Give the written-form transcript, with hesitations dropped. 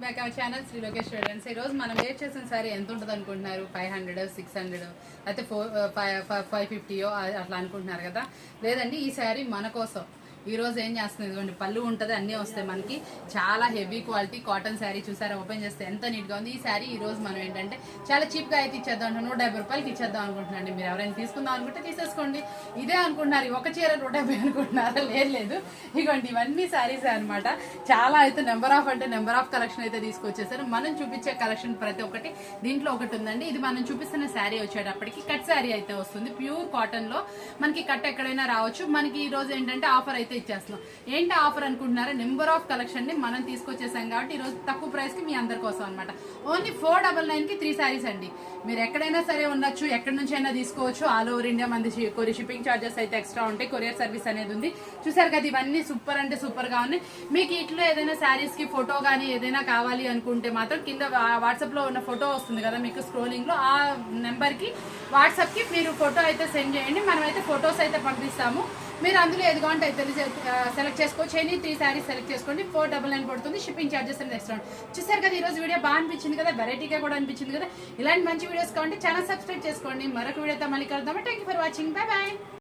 Back our channel Shri Lokesh Traders. ఈ రోజు మనం వేర్ చేసిన సారీ ఎంత ఉంటుంది అనుకుంటున్నారు? 500, 600 అయితే 550 అట్లా అనుకుంటున్నారు కదా. లేదండి, ఈ శారీ మన కోసం ఈ రోజు ఏం చేస్తుంది, ఇదిగోండి పళ్ళు ఉంటుంది, అన్నీ వస్తాయి మనకి. చాలా హెవీ క్వాలిటీ కాటన్ శారీ చూసారా, ఓపెన్ చేస్తే ఎంత నీట్గా ఉంది. ఈ శారీ ఈ రోజు మనం ఏంటంటే చాలా చీప్గా అయితే ఇచ్చేద్దాం, 150 రూపాయలకి ఇచ్చేద్దాం అనుకుంటున్నాండి. మీరు ఎవరైనా తీసుకుందాం అనుకుంటే తీసేసుకోండి. ఇదే అనుకుంటున్నారు, ఒక చీర 150 అనుకుంటున్నారా? లేదు, ఇదిగోండి ఇవన్నీ శారీస్ అనమాట. చాలా అయితే నెంబర్ ఆఫ్ కలెక్షన్ అయితే తీసుకొచ్చేసారు. మనం చూపించే కలెక్షన్ ప్రతి ఒక్కటి దీంట్లో ఒకటి ఉందండి. ఇది మనం చూపిస్తున్న శారీ వచ్చేటప్పటికి కట్ శారీ అయితే వస్తుంది, ప్యూర్ కాటన్ లో. మనకి కట్ ఎక్కడైనా రావచ్చు. మనకి ఈ రోజు ఏంటంటే ఆఫర్ అయితే ఇచ్చేస్తున్నాం. ఏంటి ఆఫర్ అనుకుంటున్నారా? నెంబర్ ఆఫ్ కలెక్షన్ ని మనం తీసుకొచ్చేసాం కాబట్టి ఈ రోజు తక్కువ ప్రైస్ కి మీ అందరి కోసం అనమాట. ఓన్లీ 499 కి 3 శారీస్ అండి. మీరు ఎక్కడైనా సరే ఉండొచ్చు, ఎక్కడి నుంచి అయినా తీసుకోవచ్చు. ఆల్ ఓవర్ ఇండియా మంది షిప్పింగ్ చార్జెస్ అయితే ఎక్స్ట్రా ఉంటాయి. కొరియర్ సర్వీస్ అనేది ఉంది. చూసారు కదా, ఇవన్నీ సూపర్ అంటే సూపర్ గా ఉన్నాయి. మీకు ఇట్లో ఏదైనా శారీస్ కి ఫోటో కానీ ఏదైనా కావాలి అనుకుంటే మాత్రం కింద వాట్సాప్ లో ఉన్న ఫోటో వస్తుంది కదా మీకు స్క్రోలింగ్ లో, ఆ నెంబర్ కి వాట్సాప్ కి మీరు ఫోటో అయితే సెండ్ చేయండి. మనమైతే ఫొటోస్ అయితే పంపిస్తాము. మీరు అందులో ఏది కావాలంటే అయితే సెలెక్ట్ చేసుకోవచ్చు. ఎనీ 3 శారీస్ సెలెక్ట్ చేసుకోండి. 499 పడుతుంది. షిప్పింగ్ చార్జెస్ అనేది ఎక్స్ట్రా. చూసారు కదా, ఈ రోజు వీడియో బాగా అనిపించింది కదా, వెరైటీగా కూడా అనిపించింది కదా. ఇలాంటి మంచి వీడియోస్ కావాలంటే ఛానల్ సబ్స్క్రైబ్ చేసుకోండి. మరొక వీడియోతో మళ్ళీ కలుద్దాం. Thank you for watching. Bye bye.